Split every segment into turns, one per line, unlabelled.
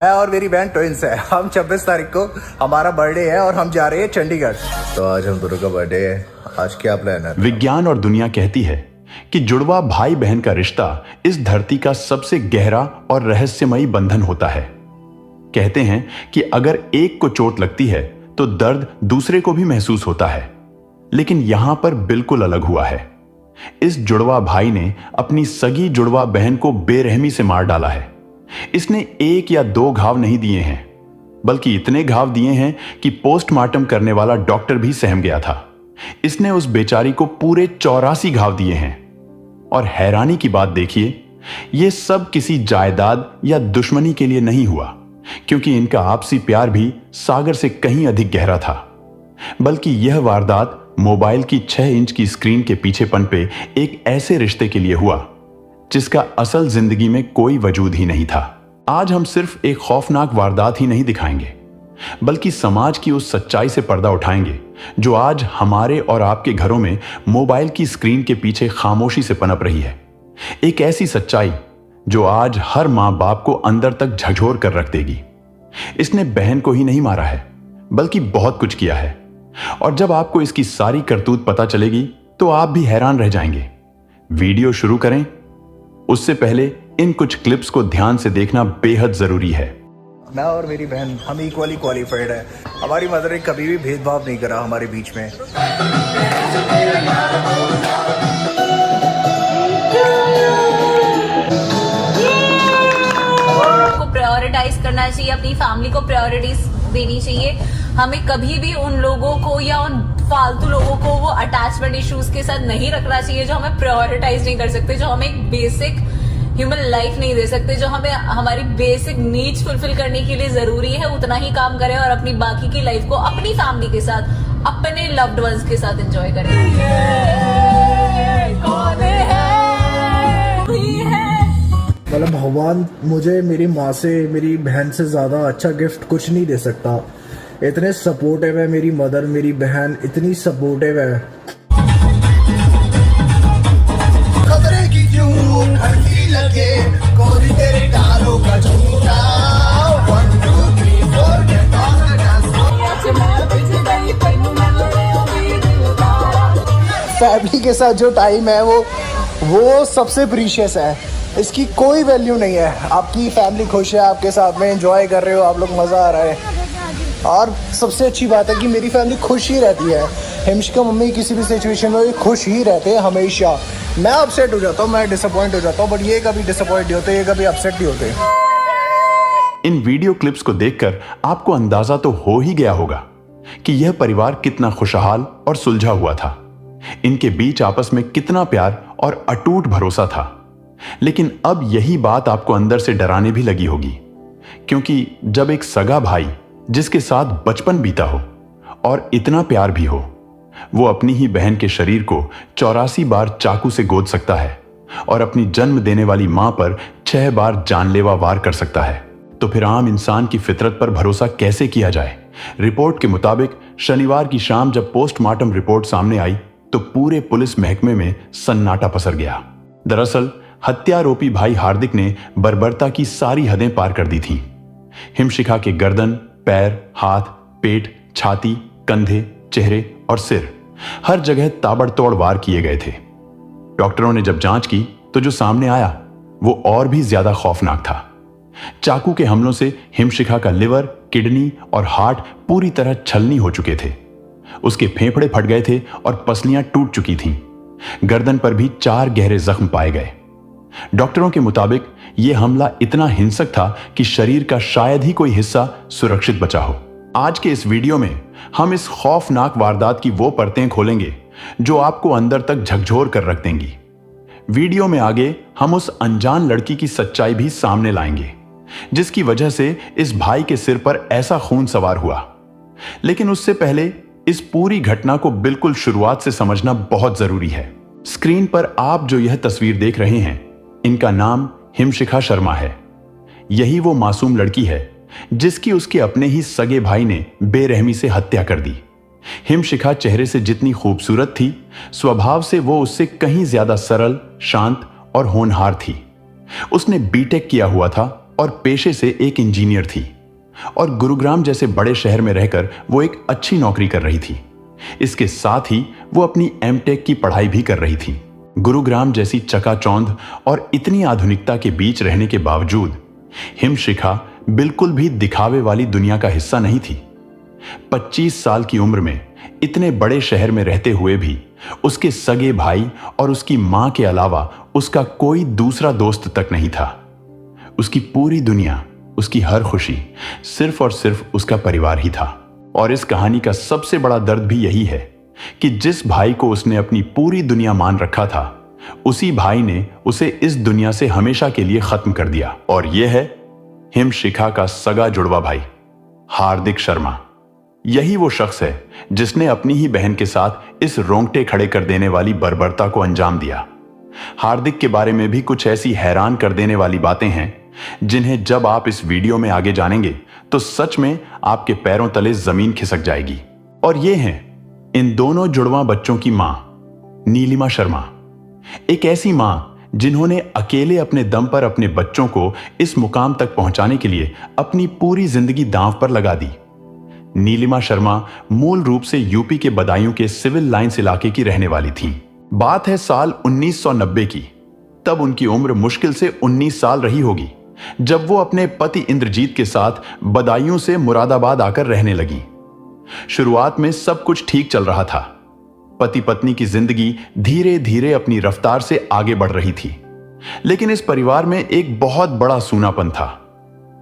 मैं और मेरी बहन ट्विंस है। हम 26 तारीख को हमारा बर्थडे है और हम जा रहे हैं चंडीगढ़। तो आज हम दोनों का बर्थडे है। आज क्या प्लान है?
विज्ञान और दुनिया कहती है कि जुड़वा भाई बहन का रिश्ता इस धरती का सबसे गहरा और रहस्यमयी बंधन होता है। कहते हैं कि अगर एक को चोट लगती है तो दर्द दूसरे को भी महसूस होता है, लेकिन यहां पर बिल्कुल अलग हुआ है। इस जुड़वा भाई ने अपनी सगी जुड़वा बहन को बेरहमी से मार डाला है। इसने एक या दो घाव नहीं दिए हैं, बल्कि इतने घाव दिए हैं कि पोस्टमार्टम करने वाला डॉक्टर भी सहम गया था। इसने उस बेचारी को पूरे 84 घाव दिए हैं। और हैरानी की बात देखिए, यह सब किसी जायदाद या दुश्मनी के लिए नहीं हुआ, क्योंकि इनका आपसी प्यार भी सागर से कहीं अधिक गहरा था। बल्कि यह वारदात मोबाइल की 6 इंच की स्क्रीन के पीछेपन पे एक ऐसे रिश्ते के लिए हुआ जिसका असल जिंदगी में कोई वजूद ही नहीं था। आज हम सिर्फ एक खौफनाक वारदात ही नहीं दिखाएंगे, बल्कि समाज की उस सच्चाई से पर्दा उठाएंगे जो आज हमारे और आपके घरों में मोबाइल की स्क्रीन के पीछे खामोशी से पनप रही है। एक ऐसी सच्चाई जो आज हर मां बाप को अंदर तक झकझोर कर रख देगी। इसने बहन को ही नहीं मारा है, बल्कि बहुत कुछ किया है। और जब आपको इसकी सारी करतूत पता चलेगी तो आप भी हैरान रह जाएंगे। वीडियो शुरू करें उससे पहले इन कुछ क्लिप्स को ध्यान से देखना बेहद जरूरी है।
मैं और मेरी बहन हम इक्वली क्वालिफाइड है। हमारी मदर ने कभी भी भेदभाव नहीं करा हमारे बीच में।
को प्रायोरिटाइज करना चाहिए, अपनी फैमिली को प्रायोरिटीज देनी चाहिए। हमें कभी भी उन लोगों को या उन फालतू लोगों को वो अटैचमेंट इश्यूज के साथ नहीं रखना चाहिए जो हमें प्रायोरिटाइज नहीं कर सकते, जो हमें एक बेसिक ह्यूमन लाइफ नहीं दे सकते, जो हमें हमारी बेसिक नीड्स फुलफिल करने के लिए जरूरी है उतना ही काम करें और अपनी बाकी की लाइफ को अपनी फैमिली के साथ, अपने लव्ड वंस के साथ एंजॉय करें।
मतलब भगवान मुझे मेरी माँ से, मेरी बहन से ज्यादा अच्छा गिफ्ट कुछ नहीं दे सकता। इतने सपोर्टिव है मेरी मदर, मेरी बहन इतनी सपोर्टिव है।
खतरे की जून हल्की लगे, कोई तेरे डालों का झूठा। 1 2 3 4 get on the dance floor। Family के साथ जो टाइम है वो सबसे प्रीशियस है। इसकी कोई वैल्यू नहीं है। आपकी फैमिली खुश है, आपके साथ में एंजॉय कर रहे हो, आप लोग मजा आ रहा है। और सबसे अच्छी बात है कि मेरी फैमिली खुश ही रहती है। हिमशिका मम्मी किसी भी सिचुएशन में खुश ही रहते हैं हमेशा। मैं अपसेट हो जाता हूँ, मैं डिसअपॉइंट हो जाता हूँ, बट ये कभी डिसअपॉइंट नहीं होते, ये कभी अपसेट नहीं होते।
इन वीडियो क्लिप्स को देखकर आपको अंदाजा तो हो ही गया होगा कि यह परिवार कितना खुशहाल और सुलझा हुआ था। इनके बीच आपस में कितना प्यार और अटूट भरोसा था। लेकिन अब यही बात आपको अंदर से डराने भी लगी होगी, क्योंकि जब एक सगा भाई जिसके साथ बचपन बीता हो और इतना प्यार भी हो, वो अपनी ही बहन के शरीर को 84 बार चाकू से गोद सकता है और अपनी जन्म देने वाली मां पर 6 बार जानलेवा वार कर सकता है, तो फिर आम इंसान की फितरत पर भरोसा कैसे किया जाए? रिपोर्ट के मुताबिक शनिवार की शाम जब पोस्टमार्टम रिपोर्ट सामने आई तो पूरे पुलिस महकमे में सन्नाटा पसर गया। दरअसल हत्यारोपी भाई हार्दिक ने बर्बरता की सारी हदें पार कर दी थीं। हिमशिखा के गर्दन, पैर, हाथ, पेट, छाती, कंधे, चेहरे और सिर, हर जगह ताबड़तोड़ वार किए गए थे। डॉक्टरों ने जब जांच की तो जो सामने आया वो और भी ज्यादा खौफनाक था। चाकू के हमलों से हिमशिखा का लिवर, किडनी और हार्ट पूरी तरह छलनी हो चुके थे। उसके फेफड़े फट गए थे और पसलियां टूट चुकी थीं। गर्दन पर भी 4 गहरे जख्म पाए गए। डॉक्टरों के मुताबिक यह हमला इतना हिंसक था कि शरीर का शायद ही कोई हिस्सा सुरक्षित बचा हो। आज के इस वीडियो में हम इस खौफनाक वारदात की वो परतें खोलेंगे जो आपको अंदर तक झकझोर कर रख देंगी। वीडियो में आगे हम उस अनजान लड़की की सच्चाई भी सामने लाएंगे जिसकी वजह से इस भाई के सिर पर ऐसा खून सवार हुआ। लेकिन उससे पहले इस पूरी घटना को बिल्कुल शुरुआत से समझना बहुत जरूरी है। स्क्रीन पर आप जो यह तस्वीर देख रहे हैं, इनका नाम हिमशिखा शर्मा है। यही वो मासूम लड़की है जिसकी उसके अपने ही सगे भाई ने बेरहमी से हत्या कर दी। हिमशिखा चेहरे से जितनी खूबसूरत थी, स्वभाव से वो उससे कहीं ज्यादा सरल, शांत और होनहार थी। उसने बीटेक किया हुआ था और पेशे से एक इंजीनियर थी और गुरुग्राम जैसे बड़े शहर में रहकर वो एक अच्छी नौकरी कर रही थी। इसके साथ ही वो अपनी एमटेक की पढ़ाई भी कर रही थी। गुरुग्राम जैसी चकाचौंध और इतनी आधुनिकता के बीच रहने के बावजूद हिमशिखा बिल्कुल भी दिखावे वाली दुनिया का हिस्सा नहीं थी। 25 साल की उम्र में इतने बड़े शहर में रहते हुए भी उसके सगे भाई और उसकी मां के अलावा उसका कोई दूसरा दोस्त तक नहीं था। उसकी पूरी दुनिया, उसकी हर खुशी सिर्फ और सिर्फ उसका परिवार ही था। और इस कहानी का सबसे बड़ा दर्द भी यही है कि जिस भाई को उसने अपनी पूरी दुनिया मान रखा था, उसी भाई ने उसे इस दुनिया से हमेशा के लिए खत्म कर दिया। और यह है हिमशिखा का सगा जुड़वा भाई हार्दिक शर्मा। यही वो शख्स है जिसने अपनी ही बहन के साथ इस रोंगटे खड़े कर देने वाली बर्बरता को अंजाम दिया। हार्दिक के बारे में भी कुछ ऐसी हैरान कर देने वाली बातें हैं जिन्हें जब आप इस वीडियो में आगे जानेंगे तो सच में आपके पैरों तले जमीन खिसक जाएगी। और ये हैं इन दोनों जुड़वा बच्चों की मां नीलिमा शर्मा, एक ऐसी मां जिन्होंने अकेले अपने दम पर अपने बच्चों को इस मुकाम तक पहुंचाने के लिए अपनी पूरी जिंदगी दांव पर लगा दी। नीलिमा शर्मा मूल रूप से यूपी के बदायूं के सिविल लाइंस इलाके की रहने वाली थीं। बात है साल 1990 की। तब उनकी उम्र मुश्किल से 19 साल रही होगी जब वो अपने पति इंद्रजीत के साथ बदायूं से मुरादाबाद आकर रहने लगी। शुरुआत में सब कुछ ठीक चल रहा था। पति पत्नी की जिंदगी धीरे धीरे अपनी रफ्तार से आगे बढ़ रही थी। लेकिन इस परिवार में एक बहुत बड़ा सूनापन था।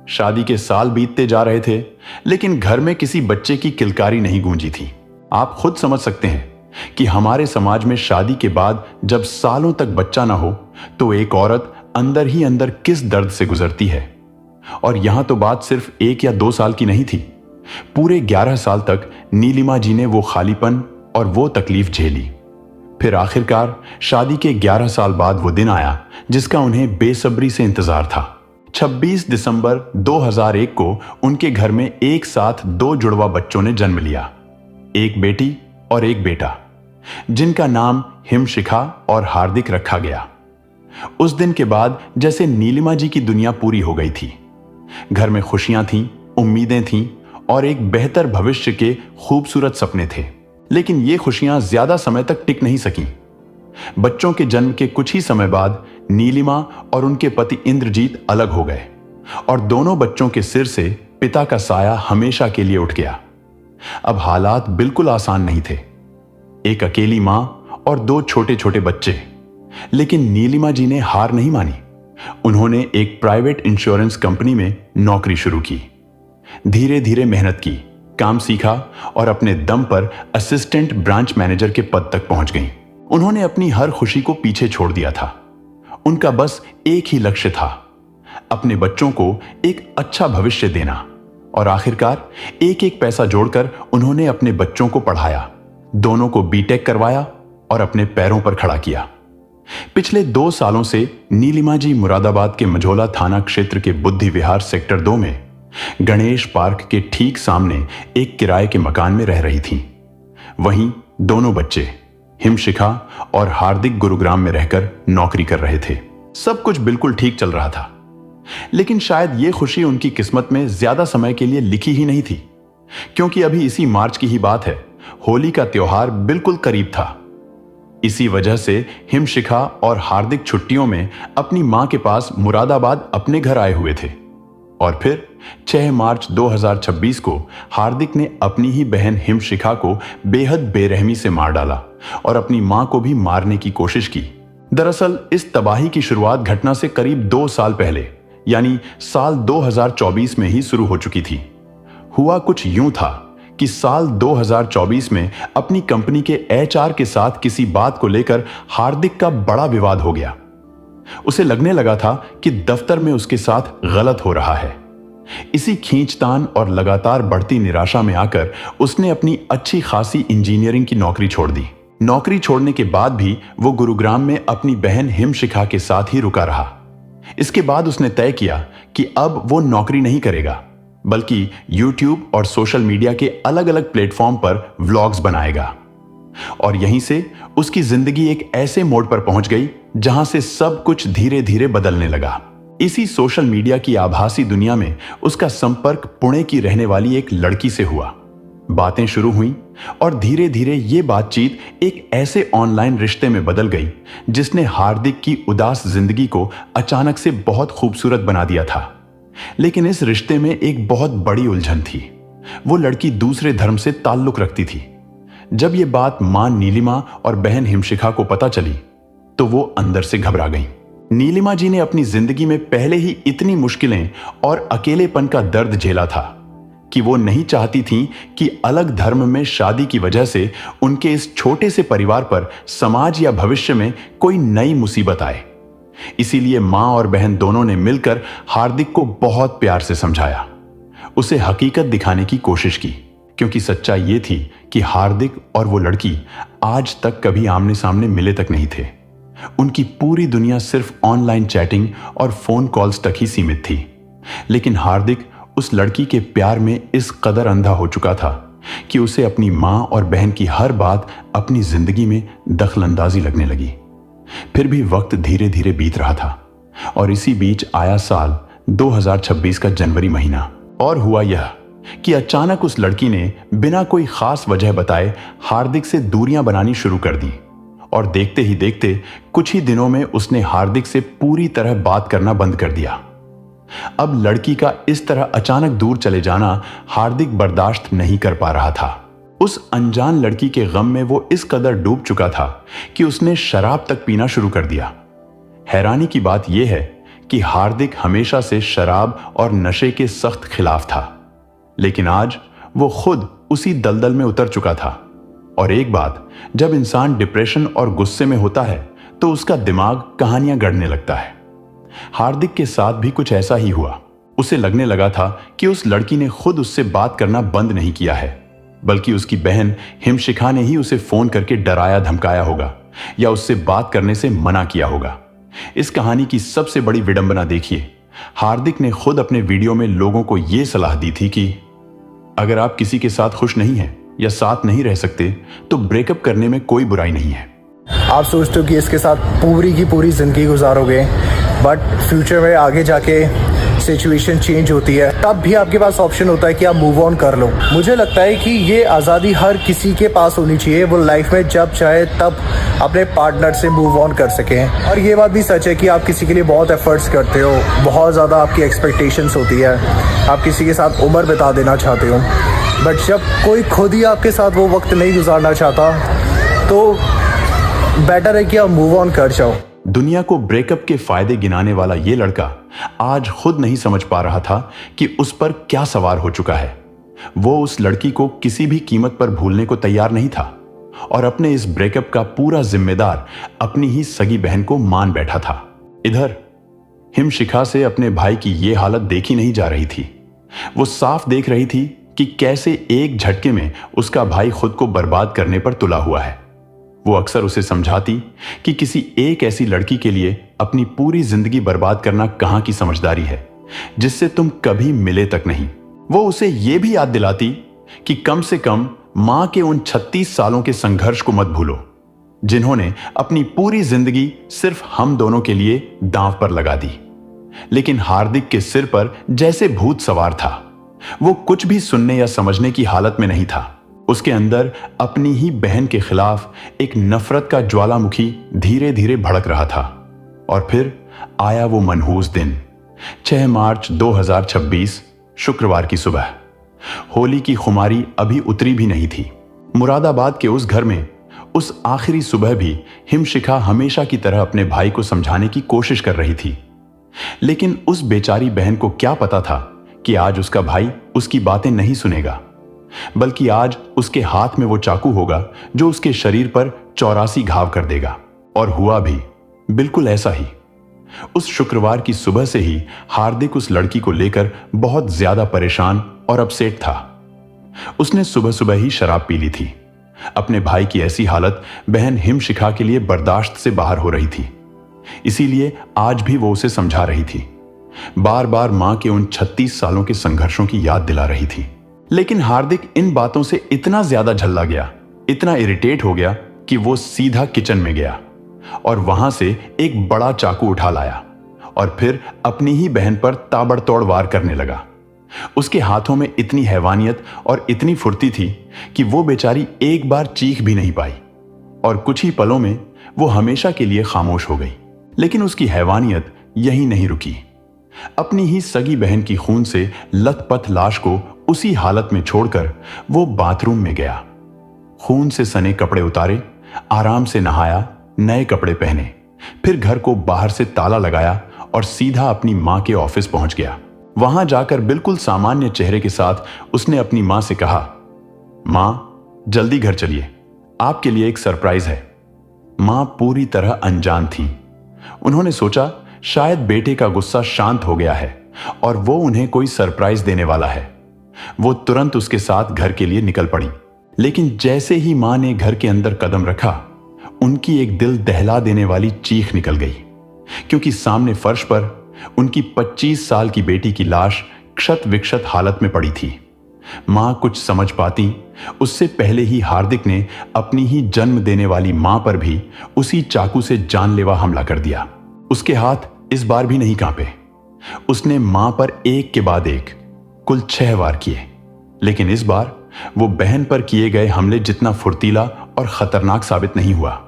शादी के साल बीतते जा रहे थे, लेकिन घर में किसी बच्चे की किलकारी नहीं गूंजी थी। आप खुद समझ सकते हैं कि हमारे समाज में शादी के बाद जब सालों तक बच्चा ना हो तो एक औरत अंदर ही अंदर किस दर्द से गुजरती है। और यहां तो बात सिर्फ 1 या 2 साल की नहीं थी। पूरे 11 साल तक नीलिमा जी ने वो खालीपन और वो तकलीफ झेली। फिर आखिरकार शादी के 11 साल बाद वो दिन आया जिसका उन्हें बेसब्री से इंतजार था। 26 दिसंबर 2001 को उनके घर में एक साथ 2 जुड़वा बच्चों ने जन्म लिया, एक बेटी और एक बेटा, जिनका नाम हिमशिखा और हार्दिक रखा गया। उस दिन के बाद जैसे नीलिमा जी की दुनिया पूरी हो गई थी। घर में खुशियां थीं, उम्मीदें थीं और एक बेहतर भविष्य के खूबसूरत सपने थे। लेकिन ये खुशियां ज्यादा समय तक टिक नहीं सकीं। बच्चों के जन्म के कुछ ही समय बाद नीलिमा और उनके पति इंद्रजीत अलग हो गए और दोनों बच्चों के सिर से पिता का साया हमेशा के लिए उठ गया। अब हालात बिल्कुल आसान नहीं थे। एक अकेली मां और 2 छोटे छोटे बच्चे। लेकिन नीलिमा जी ने हार नहीं मानी। उन्होंने एक प्राइवेट इंश्योरेंस कंपनी में नौकरी शुरू की। धीरे धीरे मेहनत की, काम सीखा और अपने दम पर असिस्टेंट ब्रांच मैनेजर के पद तक पहुंच गईं। उन्होंने अपनी हर खुशी को पीछे छोड़ दिया था। उनका बस एक ही लक्ष्य था, अपने बच्चों को एक अच्छा भविष्य देना। और आखिरकार एक एक पैसा जोड़कर उन्होंने अपने बच्चों को पढ़ाया, दोनों को बीटेक करवाया और अपने पैरों पर खड़ा किया। पिछले 2 सालों से नीलिमा जी मुरादाबाद के मझोला थाना क्षेत्र के बुद्धि विहार सेक्टर 2 में गणेश पार्क के ठीक सामने एक किराए के मकान में रह रही थीं। वहीं दोनों बच्चे हिमशिखा और हार्दिक गुरुग्राम में रहकर नौकरी कर रहे थे। सब कुछ बिल्कुल ठीक चल रहा था। लेकिन शायद ये खुशी उनकी किस्मत में ज्यादा समय के लिए लिखी ही नहीं थी, क्योंकि अभी इसी मार्च की ही बात है, होली का त्योहार बिल्कुल करीब था। इसी वजह से हिमशिखा और हार्दिक छुट्टियों में अपनी मां के पास मुरादाबाद अपने घर आए हुए थे। और फिर 6 मार्च 2026 को हार्दिक ने अपनी ही बहन हिमशिखा को बेहद बेरहमी से मार डाला और अपनी मां को भी मारने की कोशिश की। दरअसल इस तबाही की शुरुआत घटना से करीब 2 साल पहले यानी साल 2024 में ही शुरू हो चुकी थी। हुआ कुछ यूं था कि साल 2024 में अपनी कंपनी के एचआर के साथ किसी बात को लेकर हार्दिक का बड़ा विवाद हो गया। उसे लगने लगा था कि दफ्तर में उसके साथ गलत हो रहा है। इसी खींचतान और लगातार बढ़ती निराशा में आकर उसने अपनी अच्छी खासी इंजीनियरिंग की नौकरी छोड़ दी। नौकरी छोड़ने के बाद भी वो गुरुग्राम में अपनी बहन हिमशिखा के साथ ही रुका रहा। इसके बाद उसने तय किया कि अब वो नौकरी नहीं करेगा, बल्कि यूट्यूब और सोशल मीडिया के अलग अलग प्लेटफॉर्म पर व्लॉग्स बनाएगा। और यहीं से उसकी जिंदगी एक ऐसे मोड़ पर पहुंच गई जहां से सब कुछ धीरे धीरे बदलने लगा। इसी सोशल मीडिया की आभासी दुनिया में उसका संपर्क पुणे की रहने वाली एक लड़की से हुआ। बातें शुरू हुई और धीरे धीरे ये बातचीत एक ऐसे ऑनलाइन रिश्ते में बदल गई जिसने हार्दिक की उदास जिंदगी को अचानक से बहुत खूबसूरत बना दिया था। लेकिन इस रिश्ते में एक बहुत बड़ी उलझन थी। वो लड़की दूसरे धर्म से ताल्लुक रखती थी। जब ये बात मां नीलिमा और बहन हिमशिखा को पता चली तो वो अंदर से घबरा गईं। नीलिमा जी ने अपनी जिंदगी में पहले ही इतनी मुश्किलें और अकेलेपन का दर्द झेला था कि वो नहीं चाहती थीं कि अलग धर्म में शादी की वजह से उनके इस छोटे से परिवार पर समाज या भविष्य में कोई नई मुसीबत आए। इसीलिए मां और बहन दोनों ने मिलकर हार्दिक को बहुत प्यार से समझाया, उसे हकीकत दिखाने की कोशिश की, क्योंकि सच्चाई ये थी कि हार्दिक और वो लड़की आज तक कभी आमने सामने मिले तक नहीं थे। उनकी पूरी दुनिया सिर्फ ऑनलाइन चैटिंग और फोन कॉल्स तक ही सीमित थी। लेकिन हार्दिक उस लड़की के प्यार में इस कदर अंधा हो चुका था कि उसे अपनी मां और बहन की हर बात अपनी जिंदगी में दखलंदाजी लगने लगी। फिर भी वक्त धीरे धीरे बीत रहा था और इसी बीच आया साल 2026 का जनवरी महीना। और हुआ यह कि अचानक उस लड़की ने बिना कोई खास वजह बताए हार्दिक से दूरियां बनानी शुरू कर दी और देखते ही देखते कुछ ही दिनों में उसने हार्दिक से पूरी तरह बात करना बंद कर दिया। अब लड़की का इस तरह अचानक दूर चले जाना हार्दिक बर्दाश्त नहीं कर पा रहा था। उस अनजान लड़की के गम में वो इस कदर डूब चुका था कि उसने शराब तक पीना शुरू कर दिया। हैरानी की बात यह है कि हार्दिक हमेशा से शराब और नशे के सख्त खिलाफ था, लेकिन आज वो खुद उसी दलदल में उतर चुका था। और एक बात, जब इंसान डिप्रेशन और गुस्से में होता है तो उसका दिमाग कहानियां गढ़ने लगता है। हार्दिक के साथ भी कुछ ऐसा ही हुआ। उसे लगने लगा था कि उस लड़की ने खुद उससे बात करना बंद नहीं किया है, बल्कि उसकी बहन हिमशिखा ने ही उसे फोन करके डराया धमकाया होगा या उससे बात करने से मना किया होगा। इस कहानी की सबसे बड़ी विडंबना देखिए, हार्दिक ने खुद अपने वीडियो में लोगों को यह सलाह दी थी कि अगर आप किसी के साथ खुश नहीं हैं या साथ नहीं रह सकते तो ब्रेकअप करने में कोई बुराई नहीं है।
आप सोचते हो कि इसके साथ पूरी की पूरी ज़िंदगी गुजारोगे, बट फ्यूचर में आगे जाके सिचुएशन चेंज होती है, तब भी आपके पास ऑप्शन होता है कि आप मूव ऑन कर लो। मुझे लगता है कि ये आज़ादी हर किसी के पास होनी चाहिए, वो लाइफ में जब चाहे तब अपने पार्टनर से मूव ऑन कर सकें। और ये बात भी सच है कि आप किसी के लिए बहुत एफर्ट्स करते हो, बहुत ज़्यादा आपकी एक्सपेक्टेशंस होती है, आप किसी के साथ उम्र बिता देना चाहते हो, बट जब कोई खुद ही आपके साथ वो वक्त नहीं गुजारना चाहता तो बेटर है कि आप मूव ऑन कर जाओ।
दुनिया को ब्रेकअप के फायदे गिनाने वाला ये लड़का आज खुद नहीं समझ पा रहा था कि उस पर क्या सवार हो चुका है। वो उस लड़की को किसी भी कीमत पर भूलने को तैयार नहीं था और अपने इस ब्रेकअप का पूरा जिम्मेदार अपनी ही सगी बहन को मान बैठा था। इधर हिमशिखा से अपने भाई की ये हालत देखी नहीं जा रही थी। वो साफ देख रही थी कि कैसे एक झटके में उसका भाई खुद को बर्बाद करने पर तुला हुआ है। वो अक्सर उसे समझाती कि किसी एक ऐसी लड़की के लिए अपनी पूरी जिंदगी बर्बाद करना कहां की समझदारी है जिससे तुम कभी मिले तक नहीं। वो उसे ये भी याद दिलाती कि कम से कम मां के उन 36 सालों के संघर्ष को मत भूलो, जिन्होंने अपनी पूरी जिंदगी सिर्फ हम दोनों के लिए दांव पर लगा दी। लेकिन हार्दिक के सिर पर जैसे भूत सवार था। वो कुछ भी सुनने या समझने की हालत में नहीं था। उसके अंदर अपनी ही बहन के खिलाफ एक नफरत का ज्वालामुखी धीरे धीरे भड़क रहा था। और फिर आया वो मनहूस दिन, 6 मार्च 2026, शुक्रवार की सुबह। होली की खुमारी अभी उतरी भी नहीं थी। मुरादाबाद के उस घर में उस आखिरी सुबह भी हिमशिखा हमेशा की तरह अपने भाई को समझाने की कोशिश कर रही थी। लेकिन उस बेचारी बहन को क्या पता था कि आज उसका भाई उसकी बातें नहीं सुनेगा, बल्कि आज उसके हाथ में वो चाकू होगा जो उसके शरीर पर 84 घाव कर देगा। और हुआ भी बिल्कुल ऐसा ही। उस शुक्रवार की सुबह से ही हार्दिक उस लड़की को लेकर बहुत ज्यादा परेशान और अपसेट था। उसने सुबह सुबह ही शराब पी ली थी। अपने भाई की ऐसी हालत बहन हिमशिखा के लिए बर्दाश्त से बाहर हो रही थी, इसीलिए आज भी वो उसे समझा रही थी, बार बार मां के उन 36 सालों के संघर्षों की याद दिला रही थी। लेकिन हार्दिक इन बातों से इतना ज्यादा झल्ला गया, इतना इरिटेट हो गया कि वो सीधा किचन में गया और वहां से एक बड़ा चाकू उठा लाया और फिर अपनी ही बहन पर ताबड़तोड़ वार करने लगा। उसके हाथों में इतनी हैवानियत और इतनी फुर्ती थी कि वो बेचारी एक बार चीख भी नहीं पाई और कुछ ही पलों में वो हमेशा के लिए खामोश हो गई। लेकिन उसकी हैवानियत यहीं नहीं रुकी। अपनी ही सगी बहन की खून से लथपथ लाश को उसी हालत में छोड़कर वो बाथरूम में गया। खून से सने कपड़े उतारे, आराम से नहाया, नए कपड़े पहने, फिर घर को बाहर से ताला लगाया और सीधा अपनी मां के ऑफिस पहुंच गया। वहां जाकर बिल्कुल सामान्य चेहरे के साथ उसने अपनी मां से कहा, मां जल्दी घर चलिए, आपके लिए एक सरप्राइज है। मां पूरी तरह अनजान थी। उन्होंने सोचा शायद बेटे का गुस्सा शांत हो गया है और वो उन्हें कोई सरप्राइज देने वाला है। वो तुरंत उसके साथ घर के लिए निकल पड़ी। लेकिन जैसे ही मां ने घर के अंदर कदम रखा, उनकी एक दिल दहला देने वाली चीख निकल गई, क्योंकि सामने फर्श पर उनकी 25 साल की बेटी की लाश क्षत विक्षत हालत में पड़ी थी। मां कुछ समझ पाती उससे पहले ही हार्दिक ने अपनी ही जन्म देने वाली मां पर भी उसी चाकू से जानलेवा हमला कर दिया। उसके हाथ इस बार भी नहीं कांपे। उसने मां पर एक के बाद एक कुल 6 वार किए। लेकिन इस बार वो बहन पर किए गए हमले जितना फुर्तीला और खतरनाक साबित नहीं हुआ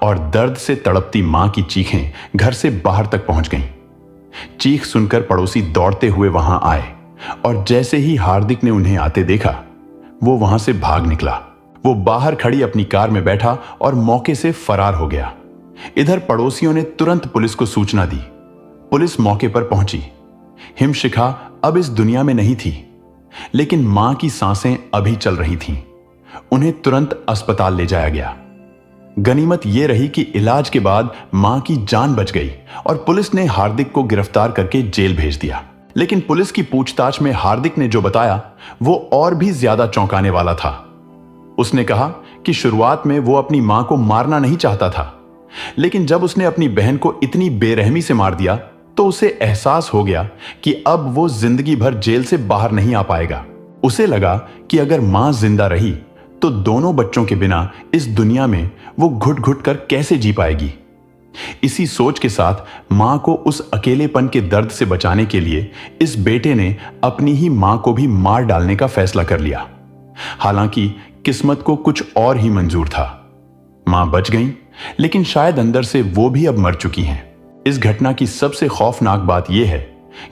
और दर्द से तड़पती मां की चीखें घर से बाहर तक पहुंच गईं। चीख सुनकर पड़ोसी दौड़ते हुए वहां आए और जैसे ही हार्दिक ने उन्हें आते देखा, वो वहां से भाग निकला। वो बाहर खड़ी अपनी कार में बैठा और मौके से फरार हो गया। इधर पड़ोसियों ने तुरंत पुलिस को सूचना दी। पुलिस मौके पर पहुंची। हिमशिखा अब इस दुनिया में नहीं थी, लेकिन मां की सांसें अभी चल रही थीं। उन्हें तुरंत अस्पताल ले जाया गया। गनीमत यह रही कि इलाज के बाद मां की जान बच गई और पुलिस ने हार्दिक को गिरफ्तार करके जेल भेज दिया। लेकिन पुलिस की पूछताछ में हार्दिक ने जो बताया वो और भी ज्यादा चौंकाने वाला था। उसने कहा कि शुरुआत में वो अपनी मां को मारना नहीं चाहता था, लेकिन जब उसने अपनी बहन को इतनी बेरहमी से मार दिया तो उसे एहसास हो गया कि अब वो जिंदगी भर जेल से बाहर नहीं आ पाएगा। उसे लगा कि अगर मां जिंदा रही तो दोनों बच्चों के बिना इस दुनिया में वो घुट घुट कर कैसे जी पाएगी। इसी सोच के साथ मां को उस अकेलेपन के दर्द से बचाने के लिए इस बेटे ने अपनी ही मां को भी मार डालने का फैसला कर लिया। हालांकि किस्मत को कुछ और ही मंजूर था। मां बच गईं, लेकिन शायद अंदर से वो भी अब मर चुकी हैं। इस घटना की सबसे खौफनाक बात यह है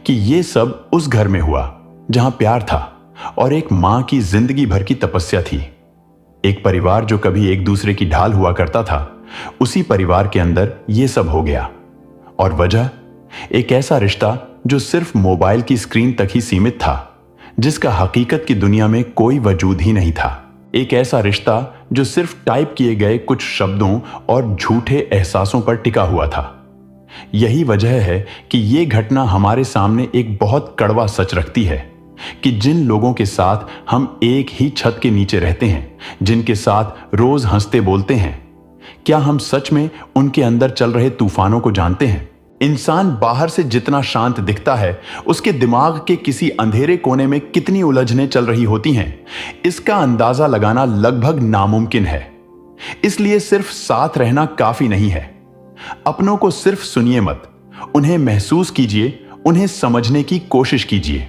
कि यह सब उस घर में हुआ जहां प्यार था और एक मां की जिंदगी भर की तपस्या थी। एक परिवार जो कभी एक दूसरे की ढाल हुआ करता था, उसी परिवार के अंदर यह सब हो गया। और वजह एक ऐसा रिश्ता जो सिर्फ मोबाइल की स्क्रीन तक ही सीमित था, जिसका हकीकत की दुनिया में कोई वजूद ही नहीं था। एक ऐसा रिश्ता जो सिर्फ टाइप किए गए कुछ शब्दों और झूठे एहसासों पर टिका हुआ था। यही वजह है कि यह घटना हमारे सामने एक बहुत कड़वा सच रखती है कि जिन लोगों के साथ हम एक ही छत के नीचे रहते हैं, जिनके साथ रोज हंसते बोलते हैं, क्या हम सच में उनके अंदर चल रहे तूफानों को जानते हैं? इंसान बाहर से जितना शांत दिखता है, उसके दिमाग के किसी अंधेरे कोने में कितनी उलझनें चल रही होती हैं, इसका अंदाजा लगाना लगभग नामुमकिन है। इसलिए सिर्फ साथ रहना काफी नहीं है। अपनों को सिर्फ सुनिए मत, उन्हें महसूस कीजिए, उन्हें समझने की कोशिश कीजिए,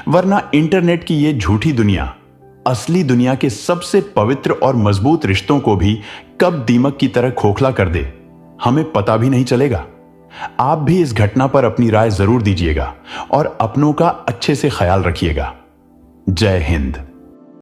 वरना इंटरनेट की ये झूठी दुनिया असली दुनिया के सबसे पवित्र और मजबूत रिश्तों को भी कब दीमक की तरह खोखला कर दे, हमें पता भी नहीं चलेगा। आप भी इस घटना पर अपनी राय जरूर दीजिएगा और अपनों का अच्छे से ख्याल रखिएगा। जय हिंद।